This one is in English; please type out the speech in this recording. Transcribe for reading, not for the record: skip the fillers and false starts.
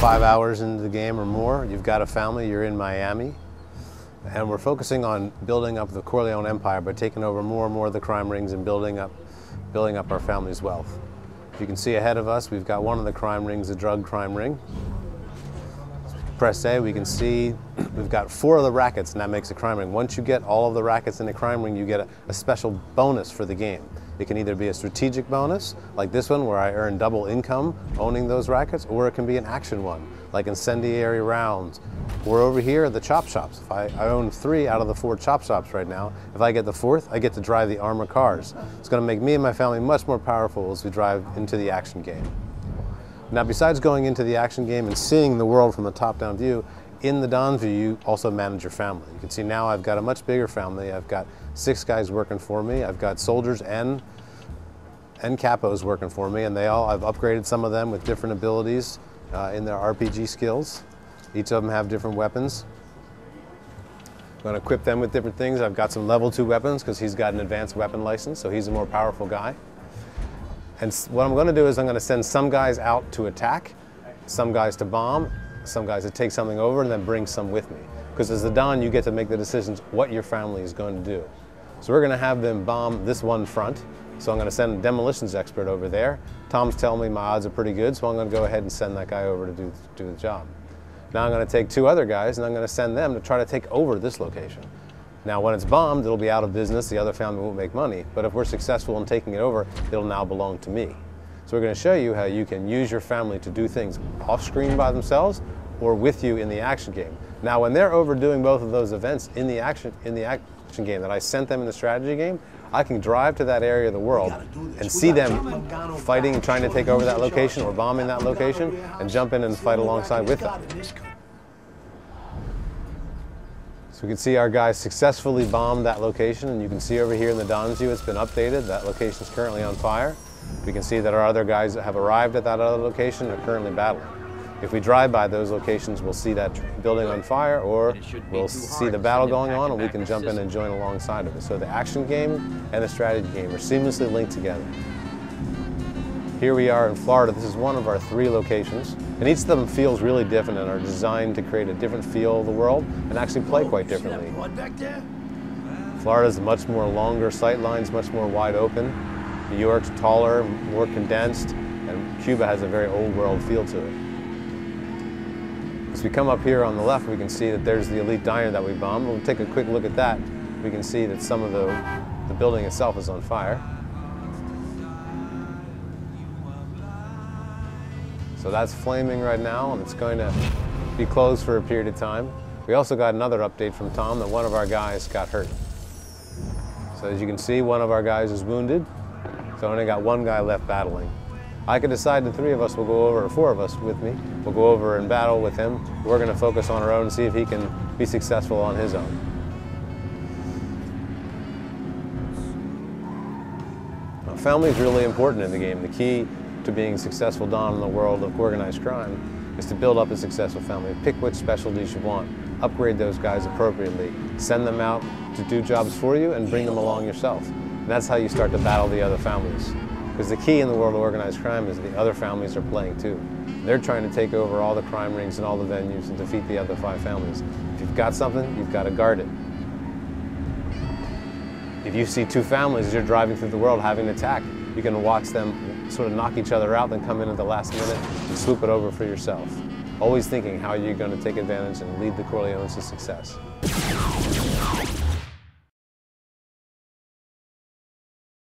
5 hours into the game or more, you've got a family, you're in Miami, and we're focusing on building up the Corleone empire by taking over more and more of the crime rings and building up our family's wealth. If you can see ahead of us, we've got one of the crime rings, the drug crime ring. Press A, we can see we've got 4 of the rackets, and that makes a crime ring. Once you get all of the rackets in the crime ring, you get a special bonus for the game. It can either be a strategic bonus, like this one, where I earn double income owning those rackets, or it can be an action one, like incendiary rounds. Or over here, the chop shops. If I own 3 out of the 4 chop shops right now. If I get the 4th, I get to drive the armored cars. It's going to make me and my family much more powerful as we drive into the action game. Now, besides going into the action game and seeing the world from a top-down view, in the Don's view, you also manage your family. You can see now I've got a much bigger family. I've got 6 guys working for me. I've got soldiers and capos working for me, and I've upgraded some of them with different abilities in their RPG skills. Each of them have different weapons. I'm going to equip them with different things. I've got some level 2 weapons because he's got an advanced weapon license, so he's a more powerful guy. And what I'm going to do is I'm going to send some guys out to attack, some guys to bomb, some guys to take something over, and then bring some with me. Because as the Don, you get to make the decisions what your family is going to do. So we're going to have them bomb this one front. So I'm going to send a demolitions expert over there. Tom's telling me my odds are pretty good, so I'm going to go ahead and send that guy over to do the job. Now I'm going to take 2 other guys, and I'm going to send them to try to take over this location. Now, when it's bombed, it'll be out of business. The other family won't make money. But if we're successful in taking it over, it'll now belong to me. So we're going to show you how you can use your family to do things off-screen by themselves or with you in the action game. Now, when they're overdoing both of those events in the action game that I sent them in the strategy game, I can drive to that area of the world and see them fighting and trying to take over that location or bombing that location and jump in and fight alongside with them. So we can see our guys successfully bombed that location, and you can see over here in the Don's view it's been updated. That location is currently on fire. We can see that our other guys that have arrived at that other location are currently battling. If we drive by those locations, we'll see that building on fire, or we'll see the battle going on, and we can jump in and join alongside of it. So the action game and the strategy game are seamlessly linked together. Here we are in Florida. This is one of our 3 locations, and each of them feels really different and are designed to create a different feel of the world and actually play quite differently. Florida is much more longer sight lines, much more wide open. New York's taller, more condensed, and Cuba has a very old world feel to it. As we come up here on the left, we can see that there's the elite diner that we bombed. We'll take a quick look at that. We can see that some of the building itself is on fire. So that's flaming right now, and it's going to be closed for a period of time. We also got another update from Tom that one of our guys got hurt. So as you can see, one of our guys is wounded. So I only got 1 guy left battling. I could decide the 3 of us will go over, or 4 of us with me, will go over and battle with him. We're going to focus on our own and see if he can be successful on his own. Now, family is really important in the game. The key to being a successful Don in the world of organized crime is to build up a successful family. Pick which specialties you want, upgrade those guys appropriately, send them out to do jobs for you, and bring them along yourself. And that's how you start to battle the other families. Because the key in the world of organized crime is the other families are playing too. They're trying to take over all the crime rings and all the venues and defeat the other 5 families. If you've got something, you've got to guard it. If you see 2 families as you're driving through the world having an attack, you can watch them sort of knock each other out, then come in at the last minute and swoop it over for yourself. Always thinking how you're going to take advantage and lead the Corleones to success.